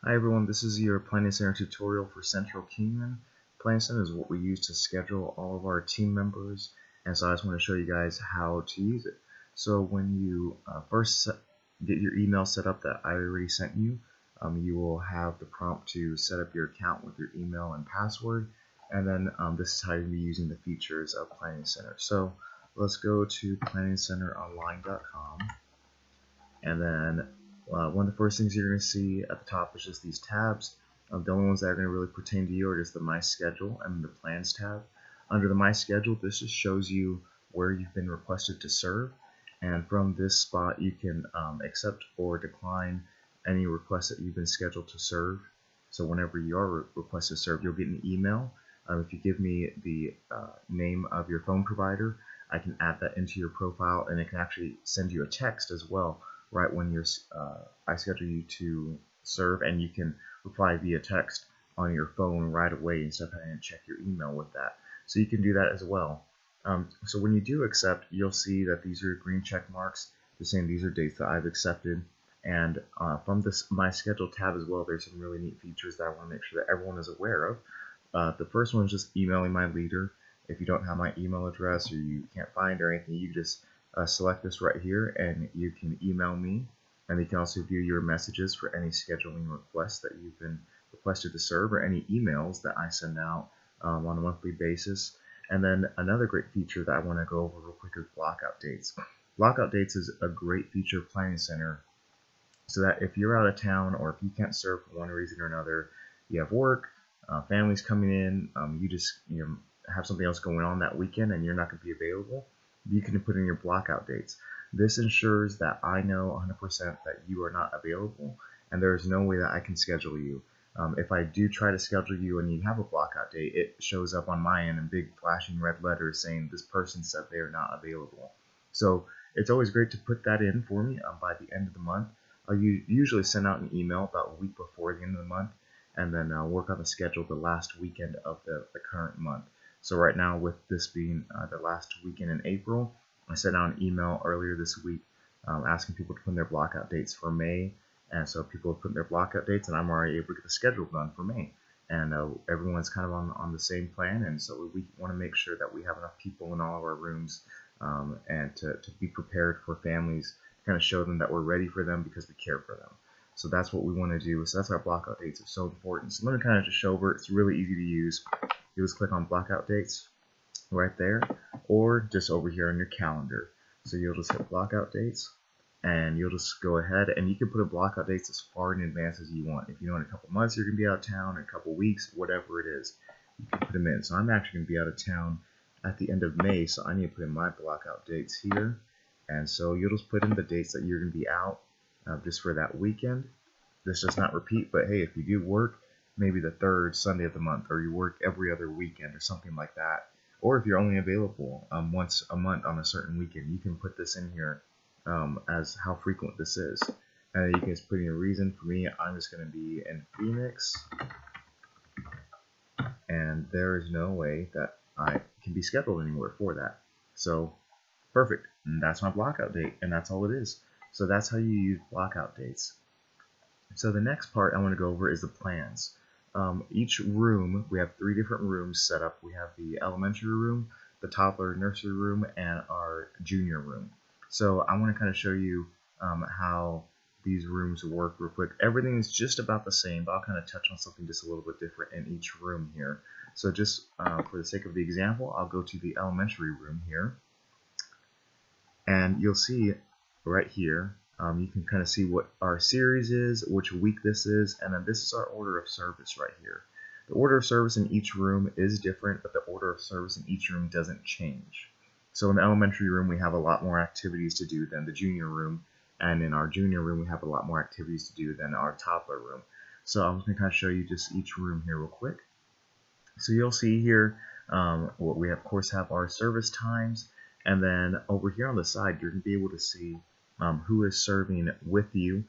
Hi everyone, this is your Planning Center tutorial for Central Kingman. Planning Center is what we use to schedule all of our team members, and so I just want to show you guys how to use it. So when you first get your email set up that I already sent you, you will have the prompt to set up your account with your email and password, and then this is how you'll be using the features of Planning Center. So let's go to planningcenteronline.com, and then one of the first things you're going to see at the top is just these tabs. The only ones that are going to really pertain to you are just the My Schedule and the Plans tab. Under the My Schedule, this just shows you where you've been requested to serve, and from this spot you can accept or decline any requests that you've been scheduled to serve. So whenever you are requested to serve, you'll get an email. If you give me the name of your phone provider, I can add that into your profile, and it can actually send you a text as well right when I schedule you to serve, and you can reply via text on your phone right away instead of having to check your email with that. So you can do that as well. So when you do accept, you'll see that these are green check marks, just saying these are dates that I've accepted. And from this My Schedule tab as well, there's some really neat features that I want to make sure that everyone is aware of. The first one is just emailing my leader. If you don't have my email address or you can't find or anything, you just select this right here and you can email me, and you can also view your messages for any scheduling requests that you've been requested to serve or any emails that I send out on a monthly basis. And then another great feature that I want to go over real quick is blockout dates. Blockout dates is a great feature of Planning Center, so that if you're out of town or if you can't serve for one reason or another, you have work, families coming in, you just have something else going on that weekend and you're not going to be available, you can put in your blockout dates. This ensures that I know 100% that you are not available, and there is no way that I can schedule you. If I do try to schedule you and you have a blockout date, it shows up on my end in big flashing red letters saying this person said they are not available. So it's always great to put that in for me by the end of the month. I'll usually send out an email about a week before the end of the month, and then work on the schedule the last weekend of the current month. So right now, with this being the last weekend in April, I sent out an email earlier this week asking people to put in their blockout dates for May, and so people have put in their blockout dates, and I'm already able to get the schedule done for May. And everyone's kind of on the same plan, and so we want to make sure that we have enough people in all of our rooms, and to be prepared for families, to kind of show them that we're ready for them because we care for them. So that's what we want to do. So that's why blockout dates are so important. So let me kind of just show over. It's really easy to use. You just click on blockout dates right there, or just over here on your calendar. So you'll just hit blockout dates, and you'll just go ahead and you can put a blockout dates as far in advance as you want. If you know in a couple months you're going to be out of town, or a couple weeks, whatever it is, you can put them in. So I'm actually going to be out of town at the end of May, so I need to put in my blockout dates here. And so you'll just put in the dates that you're going to be out just for that weekend. This does not repeat, but hey, if you do work maybe the third Sunday of the month, or you work every other weekend or something like that, or if you're only available once a month on a certain weekend, you can put this in here as how frequent this is. And you can just put in a reason. For me, I'm just going to be in Phoenix, and there is no way that I can be scheduled anywhere for that. So perfect, and that's my blockout date, and that's all it is. So that's how you use blockout dates. So the next part I want to go over is the plans. Each room, we have 3 different rooms set up. We have the elementary room, the toddler nursery room, and our junior room. So I want to kind of show you how these rooms work real quick. Everything is just about the same, but I'll kind of touch on something just a little bit different in each room here. So just for the sake of the example, I'll go to the elementary room here, and you'll see right here, you can kind of see what our series is, which week this is, and then this is our order of service right here. The order of service in each room is different, but the order of service in each room doesn't change. So in the elementary room, we have a lot more activities to do than the junior room, and in our junior room, we have a lot more activities to do than our toddler room. So I'm just going to kind of show you just each room here real quick. So you'll see here, what we of course have our service times, and then over here on the side, you're going to be able to see who is serving with you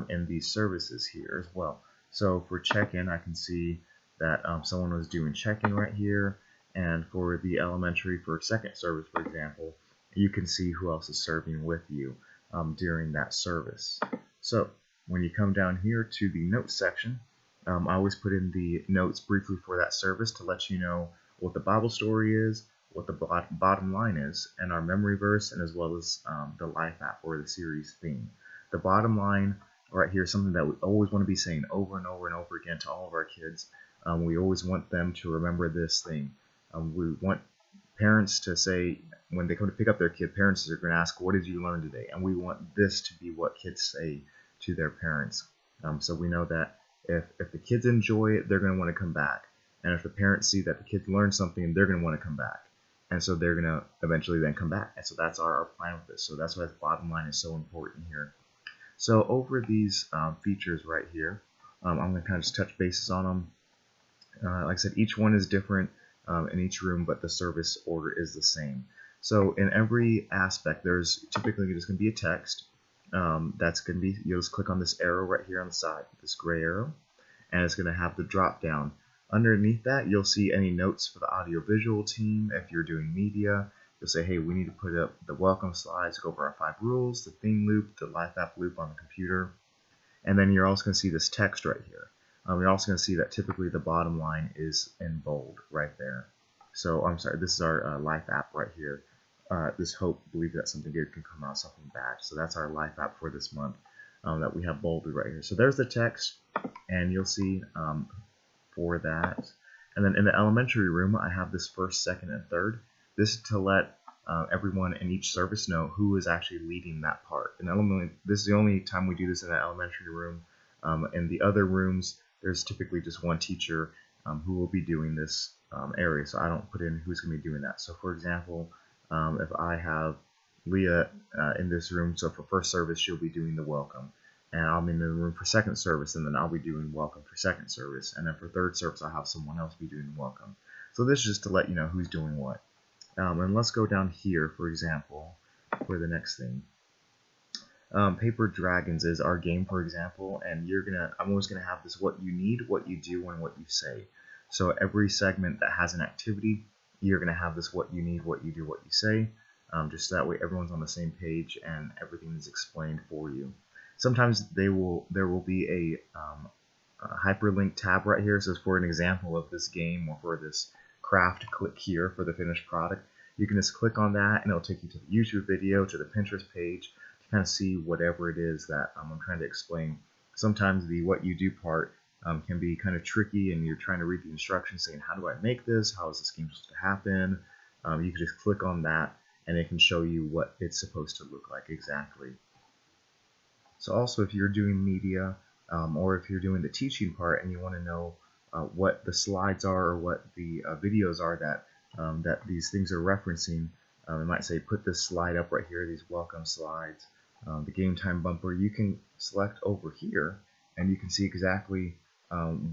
in these services here as well. So for check-in, I can see that someone was doing check-in right here, and for the elementary, for second service, for example, you can see who else is serving with you during that service. So when you come down here to the notes section, I always put in the notes briefly for that service to let you know what the Bible story is, what the bottom line is, and our memory verse, and as well as the life app or the series theme. The bottom line right here is something that we always want to be saying over and over and over again to all of our kids. We always want them to remember this thing. We want parents to say, when they come to pick up their kid, parents are going to ask, what did you learn today? And we want this to be what kids say to their parents. So we know that if the kids enjoy it, they're going to want to come back. And if the parents see that the kids learn something, they're going to want to come back. And so they're going to eventually then come back. And so that's our plan with this. So that's why the bottom line is so important here. So over these features right here, I'm going to kind of just touch bases on them. Like I said, each one is different in each room, but the service order is the same. So in every aspect, there's typically just going to be a text. That's going to be, you'll just click on this arrow right here on the side, this gray arrow, and it's going to have the drop down. Underneath that, you'll see any notes for the audiovisual team. If you're doing media, you'll say, hey, we need to put up the welcome slides, go over our 5 rules, the theme loop, the life app loop on the computer. And then you're also going to see this text right here. You're also going to see that typically the bottom line is in bold right there. So I'm sorry, this is our life app right here. This hope, believe that something good can come out, something bad. So that's our life app for this month that we have bolded right here. So there's the text, and you'll see for that. And then in the elementary room, I have this first, second, and third. This is to let everyone in each service know who is actually leading that part. And this is the only time we do this in the elementary room. In the other rooms, there's typically just one teacher who will be doing this area. So I don't put in who's going to be doing that. So for example, if I have Leah in this room, so for first service, she'll be doing the welcome. And I'm in the room for second service, and then I'll be doing welcome for second service. And then for third service, I'll have someone else be doing welcome. So this is just to let you know who's doing what. And let's go down here, for example, for the next thing. Paper Dragons is our game, for example, and I'm always gonna have this: what you need, what you do, and what you say. So every segment that has an activity, you're gonna have this: what you need, what you do, what you say. Just so that way everyone's on the same page and everything is explained for you. Sometimes there will be a hyperlink tab right here. So for an example of this game or for this craft, click here for the finished product. You can just click on that and it'll take you to the YouTube video, to the Pinterest page, to kind of see whatever it is that I'm trying to explain. Sometimes the what you do part can be kind of tricky, and you're trying to read the instructions saying, how do I make this? How is this game supposed to happen? You can just click on that and it can show you what it's supposed to look like exactly. So also, if you're doing media or if you're doing the teaching part and you want to know what the slides are or what the videos are that these things are referencing, it might say put this slide up right here, these welcome slides, the game time bumper. You can select over here and you can see exactly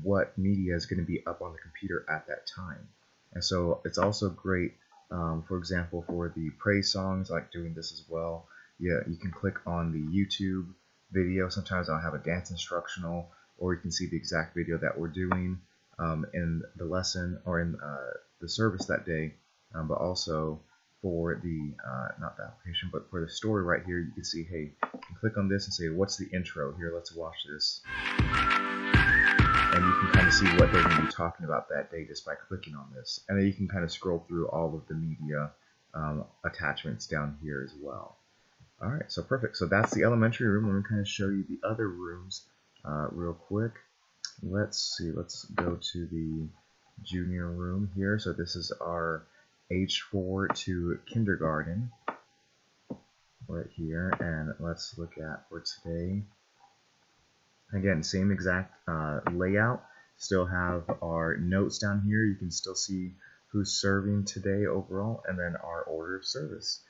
what media is going to be up on the computer at that time. And so it's also great, for example, for the praise songs, I like doing this as well. Yeah, you can click on the YouTube video. Sometimes I'll have a dance instructional, or you can see the exact video that we're doing in the lesson or in the service that day, but also for the not the application, but for the story right here, you can see, hey, you can click on this and say, what's the intro here? Let's watch this, and you can kind of see what they're going to be talking about that day just by clicking on this. And then you can kind of scroll through all of the media attachments down here as well. Alright, so perfect. So that's the elementary room. I'm going to kind of show you the other rooms real quick. Let's see. Let's go to the junior room here. So this is our age 4 to kindergarten right here. And let's look at for today. Again, same exact layout. Still have our notes down here. You can still see who's serving today overall, and then our order of service.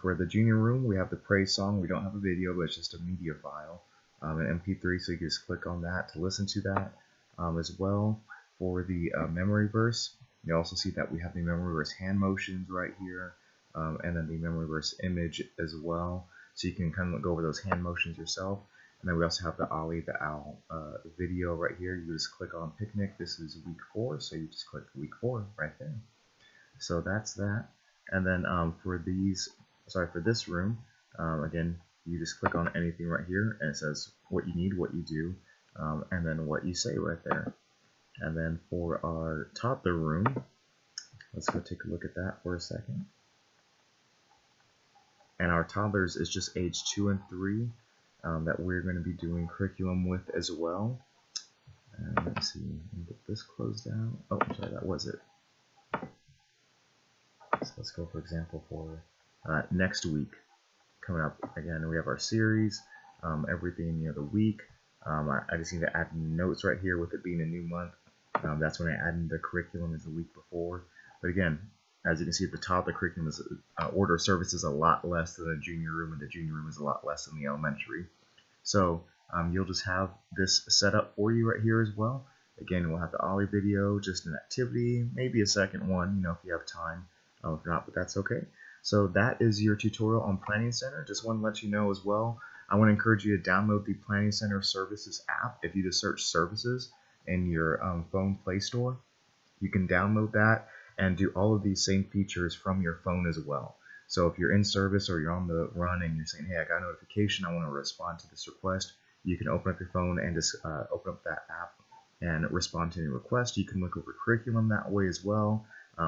For the junior room, we have the praise song. We don't have a video, but it's just a media file, an MP3, so you can just click on that to listen to that as well. For the memory verse, you also see that we have the memory verse hand motions right here, and then the memory verse image as well, so you can kind of go over those hand motions yourself. And then we also have the Ollie the Owl video right here. You just click on Picnic. This is week 4, so you just click week 4 right there. So that's that. And then for this room, again, you just click on anything right here, and it says what you need, what you do, and then what you say right there. And then for our toddler room, let's go take a look at that for a second. And our toddlers is just age 2 and 3 that we're going to be doing curriculum with as well. And let's see, let me get this closed out. Oh, sorry, that was it. So let's go, for example, for next week coming up. Again, we have our series, everything the week. I just need to add notes right here with it being a new month. That's when I add in the curriculum as the week before. But again, as you can see at the top, the curriculum is order of service is a lot less than the junior room, and the junior room is a lot less than the elementary. So you'll just have this set up for you right here as well. Again, we'll have the Ollie video, just an activity, maybe a second one, if you have time. If not, but that's okay. So that is your tutorial on Planning Center. Just want to let you know as well, I want to encourage you to download the Planning Center Services app. If you just search Services in your phone Play Store, you can download that and do all of these same features from your phone as well. So if you're in service or you're on the run and you're saying, hey, I got a notification, I want to respond to this request, you can open up your phone and just open up that app and respond to any request. You can look over curriculum that way as well.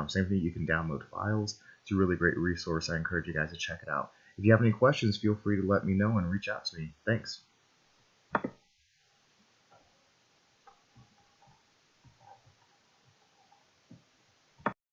Same thing, you can download files. It's a really great resource. I encourage you guys to check it out. If you have any questions, feel free to let me know and reach out to me. Thanks.